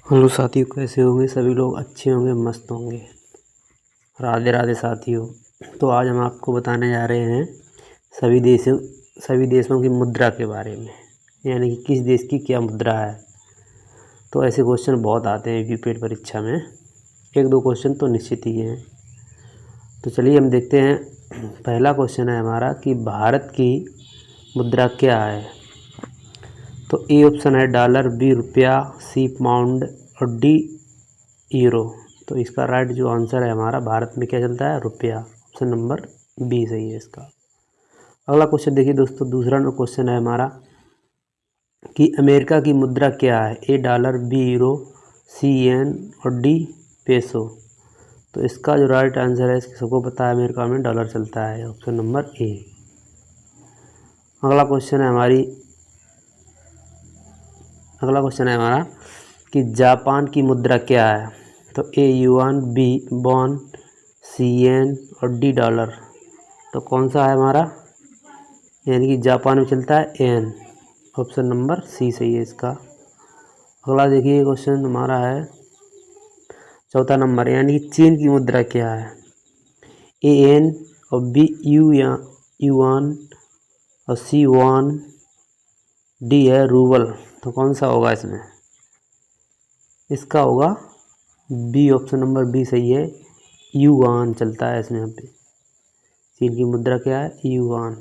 Hello साथियों, कैसे होंगे सभी लोग? अच्छे होंगे, मस्त होंगे। राधे राधे साथियों। तो आज हम आपको बताने जा रहे हैं सभी देशों की मुद्रा के बारे में, यानी कि किस देश की क्या मुद्रा है। तो ऐसे क्वेश्चन बहुत आते हैं यूपीएससी परीक्षा में, एक दो क्वेश्चन तो निश्चित ही हैं। तो चलिए हम देखते हैं। पहला क्वेश्चन है हमारा कि भारत की मुद्रा क्या है। तो ए ऑप्शन है डॉलर, बी रुपया, सी पाउंड और डी यूरो। तो इसका राइट जो आंसर है हमारा, भारत में क्या चलता है? रुपया। ऑप्शन नंबर बी सही है इसका। अगला क्वेश्चन देखिए दोस्तों, दूसरा क्वेश्चन है हमारा कि अमेरिका की मुद्रा क्या है। ए डॉलर, बी यूरो, सी येन और डी पेसो। तो इसका जो राइट आंसर है, इसको सबको पता है, अमेरिका में डॉलर चलता है। ऑप्शन नंबर ए। अगला क्वेश्चन है हमारा कि जापान की मुद्रा क्या है। तो ए युआन, बी वॉन, सी येन और डी डॉलर। तो कौन सा है हमारा? यानी कि जापान में चलता है एन। ऑप्शन नंबर सी सही है इसका। अगला देखिए क्वेश्चन हमारा है चौथा नंबर, यानी कि चीन की मुद्रा क्या है। ए एन और बी युआन और सी वॉन, डी है रूबल। तो कौन सा होगा इसमें? इसका होगा बी। ऑप्शन नंबर बी सही है, युआन चलता है इसमें। यहाँ पे चीन की मुद्रा क्या है? युआन।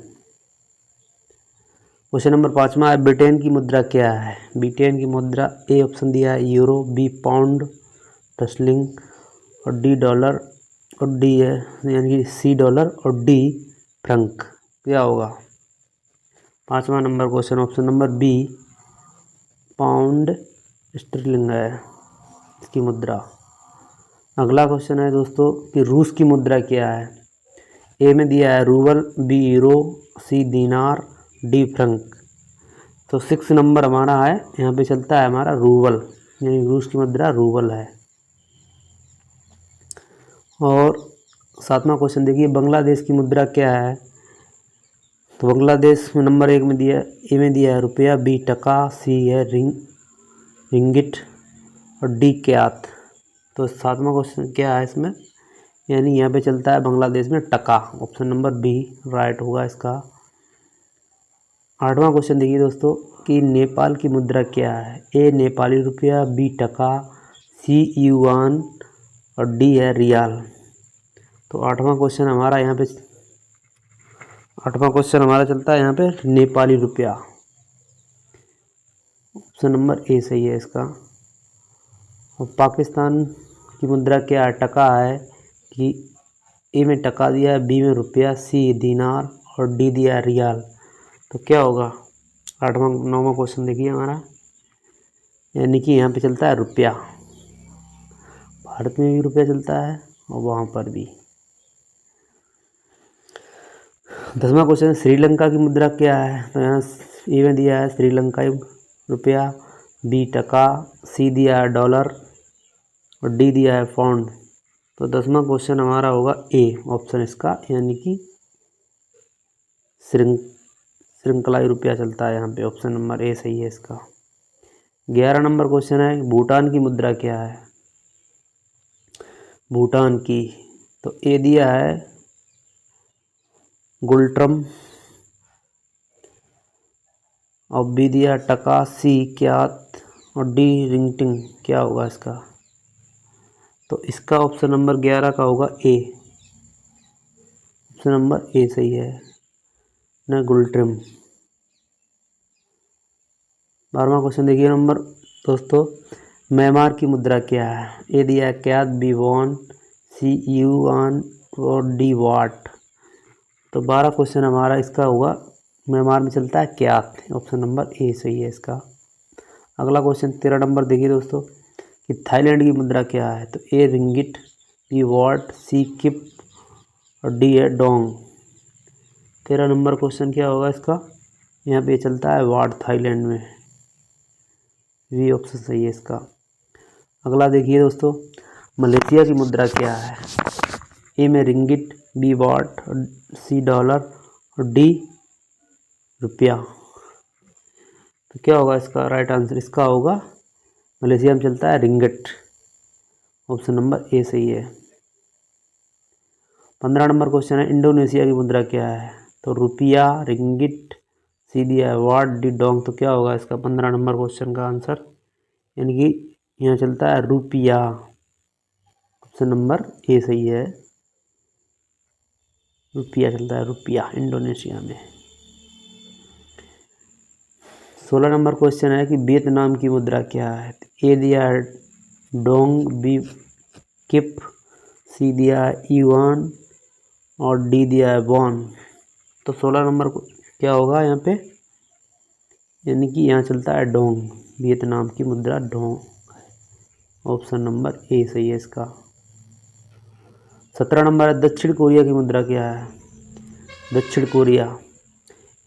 क्वेश्चन नंबर 5वां है ब्रिटेन की मुद्रा क्या है। ब्रिटेन की मुद्रा ए ऑप्शन दिया है यूरो, बी पाउंड स्टर्लिंग और डी डॉलर और डी है, यानी कि सी डॉलर और डी फ्रंक। क्या होगा? 5वां number question, option number B pound sterling है इसकी मुद्रा। अगला क्वेश्चन है दोस्तों कि रूस की मुद्रा क्या है। ए में दिया है रूबल, बी यूरो, सी दीनार, डी फ्रंक। तो 6 नंबर हमारा है, यहाँ पे चलता है हमारा रूबल, यानी रूस की मुद्रा रूबल है। और 7वां क्वेश्चन देखिए, बांग्लादेश की मुद्रा क्या है। तो बांग्लादेश में नंबर 1 में दिया, ए में दिया है रुपया, बी टका, सी है रिंगिट और डी क्यात। तो 7वां क्वेश्चन क्या है इसमें, यानी यहाँ पे चलता है बांग्लादेश में टका। ऑप्शन नंबर बी राइट होगा इसका। 8वां क्वेश्चन देखिए दोस्तों कि नेपाल की मुद्रा क्या है। ए नेपाली रुपया, बी टका, सी युआन और डी है रियाल। तो 8वां क्वेश्चन हमारा चलता है यहाँ पे नेपाली रुपया। ऑप्शन नंबर ए सही है इसका। और पाकिस्तान की मुद्रा क्या है? टका है कि ए में टका दिया है, बी में रुपया, सी दीनार और डी दिया है रियाल। तो क्या होगा? 9वां क्वेश्चन देखिए हमारा, यानी कि यहाँ पे चलता है रुपया। भारत में भी रुपया चलता है और वहाँ पर भी। 10वां क्वेश्चन, श्रीलंका की मुद्रा क्या है। तो यहाँ ए में दिया है श्रीलंकाई रुपया, बी टका, सी दिया है डॉलर और डी दिया है पाउंड। तो 10वां क्वेश्चन हमारा होगा ए ऑप्शन इसका, यानी कि श्रृंखलाई रुपया चलता है यहाँ पे। ऑप्शन नंबर ए सही है इसका। 11 नंबर क्वेश्चन है भूटान की मुद्रा क्या है। भूटान की, तो ए दिया है गुल्ट्रम और बी दिया टका, सी क्यात और डी रिंगटिंग। क्या होगा इसका? तो इसका ऑप्शन नंबर 11 का होगा ए। ऑप्शन नंबर ए सही है ना, गुल्ट्रम। 12वां क्वेश्चन देखिए नंबर दोस्तों, म्यांमार की मुद्रा क्या है। ए दिया है क्यात, बी वॉन, सी युआन और डी वाट। तो 12 क्वेश्चन हमारा इसका होगा, म्यांमार में चलता है क्यात। ऑप्शन नंबर ए सही है इसका। अगला क्वेश्चन 13 नंबर देखिए दोस्तों कि थाईलैंड की मुद्रा क्या है। तो ए रिंगिट, बी वॉट, सी किप और डी है डोंग। 13 नंबर क्वेश्चन क्या होगा इसका? यहाँ पे चलता है वाट थाईलैंड में। वी ऑप्शन सही है इसका। अगला देखिए दोस्तों, मलेशिया की मुद्रा क्या है। ए में ringgit, B watt, C dollar और डी रुपया। तो क्या होगा इसका राइट आंसर? इसका होगा मलेशिया में चलता है रिंगिट। ऑप्शन नंबर ए सही है। 15 नंबर क्वेश्चन है, इंडोनेशिया की मुद्रा क्या है? तो रुपया, रिंगिट, सी दिया है वाट, डी डोंग। तो क्या होगा इसका 15 नंबर क्वेश्चन का आंसर? यानी कि यहाँ चलता है रुपया। ऑप्शन नंबर ए सही है, रुपया चलता है, रुपया इंडोनेशिया में। 16 नंबर क्वेश्चन है कि वियतनाम की मुद्रा क्या है? ए दिया है डोंग, बी किप, सी दिया है युआन और डी दिया है वॉन। तो 16 नंबर क्या होगा यहाँ पे? यानी कि यहाँ चलता है डोंग, वियतनाम की मुद्रा डोंग। ऑप्शन नंबर ए सही है इसका। 17 नंबर है, दक्षिण कोरिया की मुद्रा क्या है? दक्षिण कोरिया,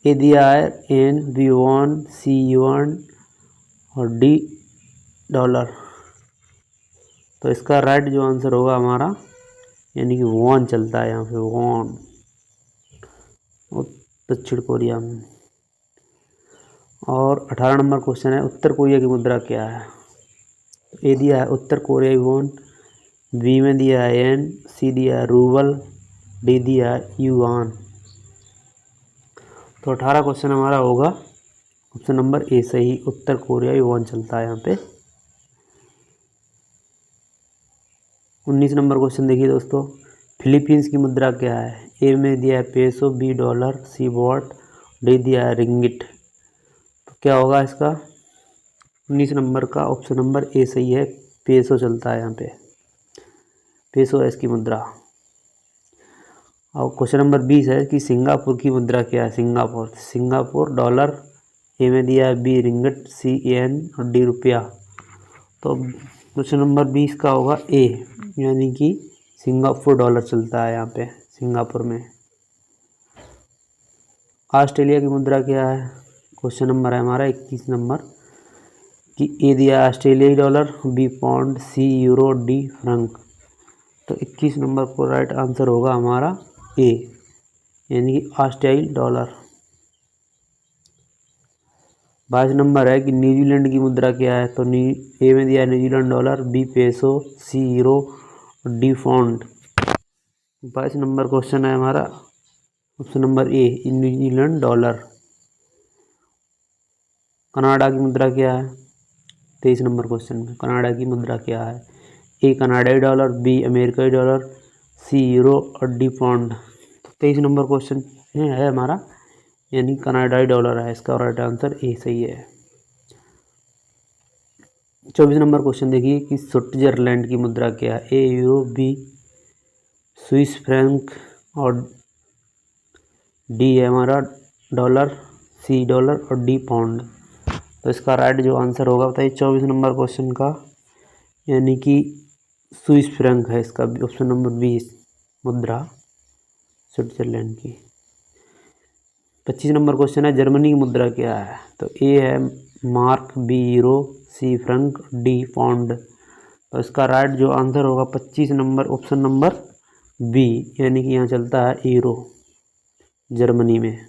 ए दिया है एन, बी वॉन, सी युआन और डी डॉलर। तो इसका राइट जो आंसर होगा हमारा, यानी कि वॉन चलता है यहाँ पे, वॉन दक्षिण कोरिया में। और 18 नंबर क्वेश्चन है, उत्तर कोरिया की मुद्रा क्या है? ए दिया है उत्तर कोरियाई वॉन, बी में दिया है एन, सी दिया है रूबल, डी दिया है युआन। तो 18 क्वेश्चन हमारा होगा ऑप्शन नंबर ए सही, उत्तर कोरियाई वॉन चलता है यहाँ पे। 19 नंबर क्वेश्चन देखिए दोस्तों, फिलीपींस की मुद्रा क्या है? ए में दिया है peso, B dollar, C watt, D दिया है रिंगिट। तो क्या होगा इसका 19 नंबर का? ऑप्शन नंबर ए सही है, पेसो चलता है यहाँ पे, पेसो है इसकी मुद्रा। और क्वेश्चन नंबर 20 है कि सिंगापुर की मुद्रा क्या है? सिंगापुर, सिंगापुर डॉलर, ए में दिया है बी रिंगिट, सी एन और डी रुपया। तो क्वेश्चन नंबर 20 का होगा ए, यानी कि सिंगापुर डॉलर चलता है यहाँ पे, सिंगापुर में। ऑस्ट्रेलिया की मुद्रा क्या है? क्वेश्चन नंबर है हमारा 21 नंबर कि ए दिया ऑस्ट्रेलियाई डॉलर, बी पाउंड, सी यूरो, डी फ्रंक। तो 21 नंबर को राइट आंसर होगा हमारा ए, यानी कि ऑस्ट्रेलियाई डॉलर। 22 नंबर है कि न्यूजीलैंड की मुद्रा क्या है? तो ए में दिया है New Zealand dollar, B peso, C euro, D pound. 22 number question है हमारा option number A, New Zealand dollar. Canada की मुद्रा क्या है? 23 नंबर क्वेश्चन में कनाडा की मुद्रा क्या है? ए कनाडाई डॉलर, बी अमेरिकी डॉलर, सी यूरो और डी पाउंड। तो 23 नंबर क्वेश्चन है हमारा, यानी कनाडाई डॉलर है इसका राइट आंसर, ए सही है। 24 नंबर क्वेश्चन देखिए कि स्विट्जरलैंड की मुद्रा क्या है? A euro, B Swiss franc और डी है हमारा डॉलर, सी डॉलर और डी पाउंड। तो इसका राइट जो आंसर होगा बताइए 24 नंबर क्वेश्चन का, यानी कि स्विस फ्रैंक है इसका ऑप्शन नंबर 20 मुद्रा स्विट्जरलैंड की। 25 नंबर क्वेश्चन है, जर्मनी की मुद्रा क्या है? तो ए है मार्क, बी यूरो, सी फ्रैंक, डी पाउंड। तो इसका राइट जो आंसर होगा 25 नंबर ऑप्शन नंबर बी, यानी कि यहाँ चलता है यूरो जर्मनी में।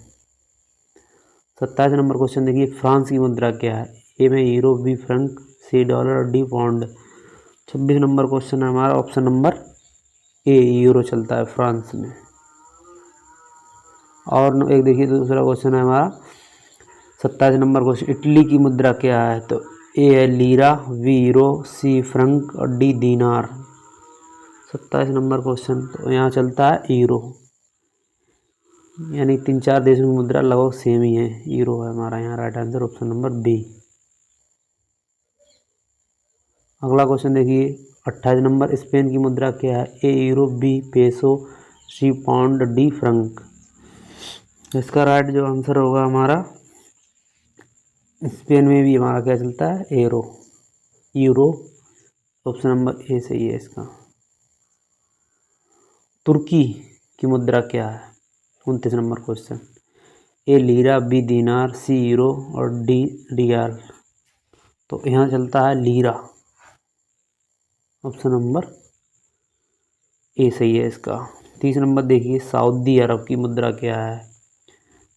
27 नंबर क्वेश्चन देखिए, फ्रांस की मुद्रा क्या है? ए में euro, B franc, C dollar और डी पाउंड। 26 नंबर क्वेश्चन है हमारा ऑप्शन नंबर ए, यूरो चलता है फ्रांस में। और एक देखिए दूसरा क्वेश्चन है हमारा 27 नंबर क्वेश्चन, इटली की मुद्रा क्या है? तो ए है लीरा, बी यूरो, सी फ्रैंक और डी दीनार। 27 नंबर क्वेश्चन, तो यहाँ चलता है यूरो, यानी 3-4 देशों की मुद्रा लगभग सेम ही है, यूरो है हमारा यहाँ right answer option number B. अगला क्वेश्चन देखिए 28 नंबर, स्पेन की मुद्रा क्या है? A euro, B peso, C pound, D franc. इसका राइट जो आंसर होगा हमारा, स्पेन में भी हमारा क्या चलता है? Euro, euro. Option number A सही है इसका। तुर्की की मुद्रा क्या है? 29 number question, A lira, B dinar, C euro और डी रियाल। तो यहाँ चलता है लीरा, ऑप्शन नंबर ए सही है इसका। 30 नंबर देखिए, सऊदी अरब की मुद्रा क्या है?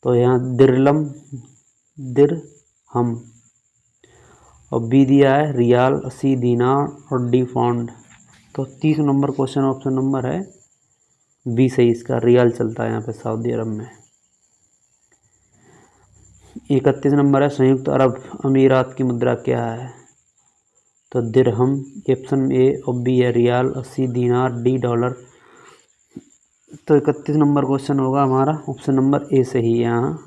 तो यहाँ दिरहम, और बी दिया है रियाल, सी दीनार और डी पाउंड। तो 30 नंबर क्वेश्चन ऑप्शन नंबर है बी सही, इसका रियाल चलता है यहाँ पे सऊदी अरब में। 31 नंबर है संयुक्त अरब अमीरात की मुद्रा क्या है? तो दिरहम, ऑप्शन ए और बी है रियाल, सी दीनार, डी डॉलर। तो 31 नंबर क्वेश्चन होगा हमारा ऑप्शन नंबर ए सही, यहाँ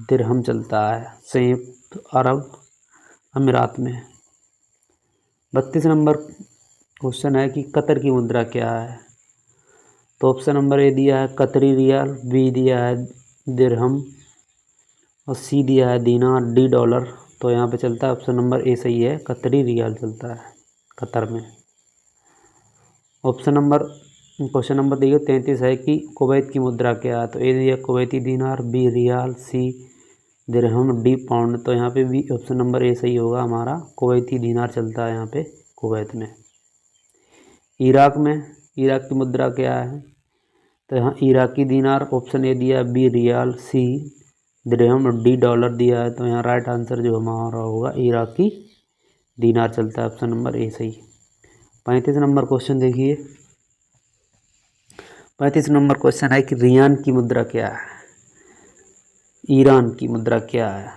दिरहम चलता है संयुक्त अरब अमीरात में। 32 नंबर क्वेश्चन है कि कतर की मुद्रा क्या है? तो ऑप्शन नंबर ए दिया है कतरी रियाल, बी दिया है दिरहम और सी दिया है दीनार, डी डॉलर। तो यहाँ पे चलता है ऑप्शन नंबर ए सही है, कतरी रियाल चलता है कतर में। ऑप्शन नंबर क्वेश्चन नंबर देखिए 33 है कि कुवैत की मुद्रा क्या है? तो ए दिया कुवैती दीनार, बी रियाल, सी दिरहम, डी पाउंड। तो यहाँ पे भी ऑप्शन नंबर ए सही होगा हमारा, कुवैती दीनार चलता है यहाँ पे कुवैत में। इराक की मुद्रा क्या है? तो यहाँ इराकी दीनार, ऑप्शन ए दिया, बी रियाल, सी दिरहम और डी डॉलर दिया है। तो यहाँ राइट आंसर जो हमारा होगा इराकी दीनार चलता है, ऑप्शन नंबर ए सही। 35 नंबर क्वेश्चन देखिए। 35 नंबर क्वेश्चन है कि रियान की मुद्रा क्या है? ईरान की मुद्रा क्या है?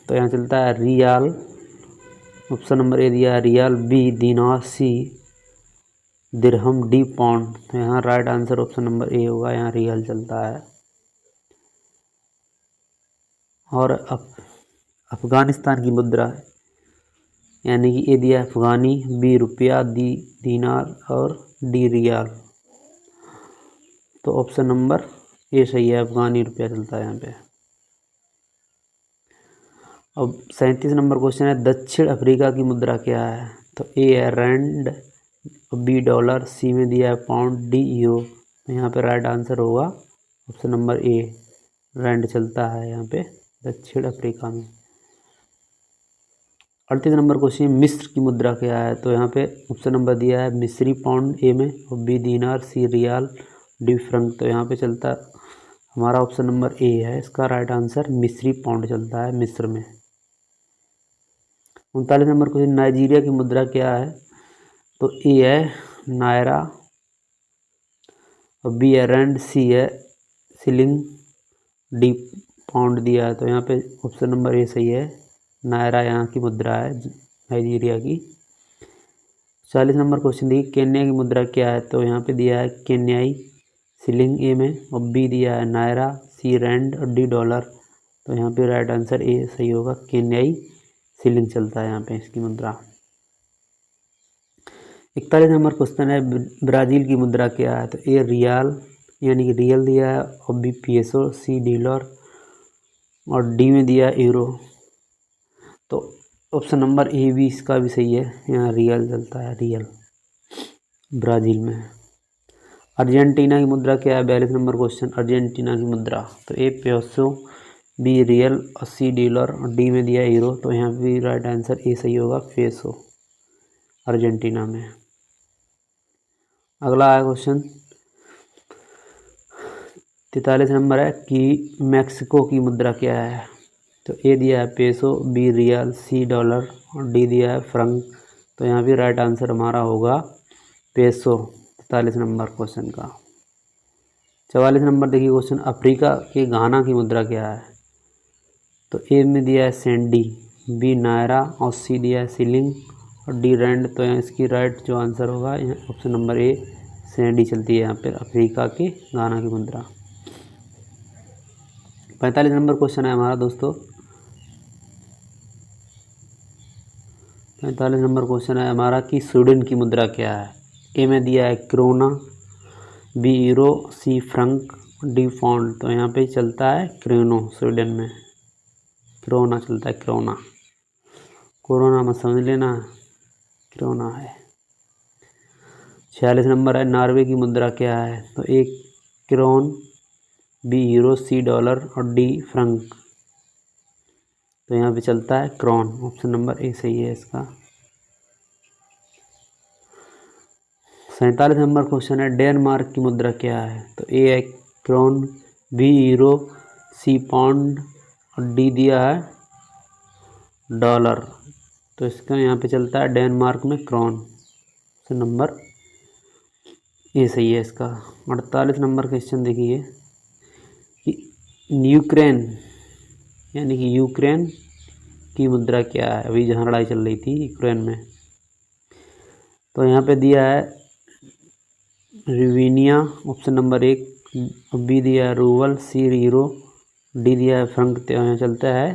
तो यहाँ चलता है रियाल, ऑप्शन नंबर ए दिया है रियाल, बी दीनार, सी दिरहम, डी पाउंड। तो यहाँ राइट आंसर ऑप्शन नंबर ए होगा, यहाँ रियाल चलता है। और अफगानिस्तान की मुद्रा है, यानी कि ए दिया अफगानी, बी रुपया, डी दीनार और डी रियाल। तो ऑप्शन नंबर ए सही है, अफगानी रुपया चलता है यहाँ पे। अब 37 नंबर क्वेश्चन है दक्षिण अफ्रीका की मुद्रा क्या है? तो ए है रैंड, बी डॉलर, सी में दिया है पाउंड, डी यूरो। तो यहाँ पे राइट आंसर होगा ऑप्शन नंबर ए, रैंड चलता है यहाँ पे दक्षिण अफ्रीका में। 38 नंबर क्वेश्चन मिस्र की मुद्रा क्या है? तो यहाँ पे ऑप्शन नंबर दिया है मिस्री पाउंड ए में, और बी दीनार, सी रियाल, डी फ्रंक। तो यहाँ पे चलता हमारा ऑप्शन नंबर ए है, इसका राइट आंसर मिस्री पाउंड चलता है मिस्र में। 39 नंबर क्वेश्चन नाइजीरिया की मुद्रा क्या है? तो ए है नायरा और बी है रैंड, सी है सिलिंग, डी पाउंड दिया है। तो यहाँ पे ऑप्शन नंबर ए सही है, नायरा यहाँ की मुद्रा है नाइजीरिया की। 40 नंबर क्वेश्चन देखिए केन्या की मुद्रा क्या है? तो यहाँ पे दिया है केन्याई सिलिंग ए में, और बी दिया है नायरा, सी रैंड और डी डॉलर। तो यहाँ पे राइट आंसर ए सही होगा, केन्याई सिलिंग चलता है यहाँ पे इसकी मुद्रा। 41 नंबर क्वेश्चन है ब्राज़ील की मुद्रा क्या है? तो ए रियाल, यानी कि रियल दिया है, और बी पीएसओ, सी डॉलर और डी में दिया है यूरो। तो ऑप्शन नंबर ए भी इसका भी सही है, यहाँ रियल चलता है, रियल ब्राज़ील में। अर्जेंटीना की मुद्रा क्या है? 42 नंबर क्वेश्चन अर्जेंटीना की मुद्रा। तो A peso, B real, C dollar और डी में दिया यूरो। तो यहाँ भी राइट आंसर ए सही होगा, पेसो अर्जेंटीना में। अगला है क्वेश्चन 43 नंबर है कि मैक्सिको की मुद्रा क्या है? तो ए दिया है peso, B real, C dollar और डी दिया है फ्रंक। तो यहाँ भी राइट आंसर हमारा होगा पेसो 43 नंबर क्वेश्चन का। 44 नंबर देखिए क्वेश्चन अफ्रीका के घाना की मुद्रा क्या है? तो ए में दिया है सेंडी, बी नायरा और सी दिया है सिलिंग और डी रैंड। तो यहाँ इसकी राइट जो आंसर होगा यहाँ ऑप्शन नंबर ए सेंडी चलती है यहाँ पर अफ्रीका के घाना की मुद्रा। 45 नंबर क्वेश्चन है हमारा दोस्तों, 45 नंबर क्वेश्चन है हमारा कि स्वीडन की मुद्रा क्या है? ए में दिया है क्रोना, बी यूरो, सी फ्रंक, डी पाउंड। तो यहाँ पे चलता है क्रोनो, स्वीडन में क्रोना चलता है, क्रोना, कोरोना मत समझ लेना, क्रोना है। 46 नंबर है नॉर्वे की मुद्रा क्या है? तो ए क्रोन, बी यूरो, सी डॉलर और डी फ्रंक। तो यहाँ पे चलता है क्रोन, ऑप्शन नंबर ए सही है इसका। 47 नंबर क्वेश्चन है डेनमार्क की मुद्रा क्या है? तो ए है क्रोन, बी यूरो, सी पाउंड और डी दिया है डॉलर। तो इसका यहाँ पे चलता है डेनमार्क में क्रोन। तो नंबर ए सही है इसका। 48 नंबर क्वेश्चन देखिए कि यूक्रेन यानी कि यूक्रेन की मुद्रा क्या है, अभी जहाँ लड़ाई चल रही थी यूक्रेन में। तो यहाँ पे दिया है रिवीनिया ऑप्शन नंबर 1, बी दिया है रूबल, सी यूरो, डी दिया है फ्रंक। तो यहाँ चलता है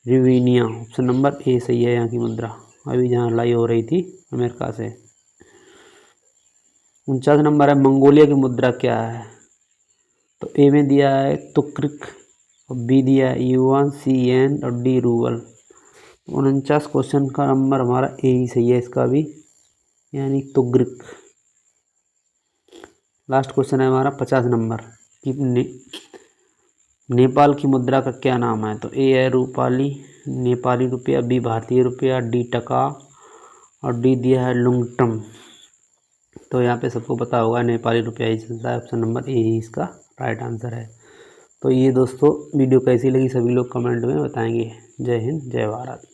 रिवीनिया, ऑप्शन नंबर ए सही है यहाँ की मुद्रा, अभी जहाँ लड़ाई हो रही थी अमेरिका से। 49 नंबर है मंगोलिया की मुद्रा क्या है। तो ए में दिया है तुर्क, और बी दिया है युआन, सी येन और डी रूबल। 49 क्वेश्चन का नंबर हमारा ए ही सही है इसका भी, यानी तुर्क। लास्ट क्वेश्चन है हमारा 50 नंबर कि नेपाल की मुद्रा का क्या नाम है। तो ए है रूपाली, नेपाली रुपया, बी भारतीय रुपया, डी टका और डी दिया है लुंगटम। तो यहाँ पे सबको पता होगा नेपाली रुपया ही चलता है, ऑप्शन नंबर ए ही इसका राइट आंसर है। तो ये दोस्तों वीडियो कैसी लगी सभी लोग कमेंट में बताएंगे। जय हिंद, जय भारत।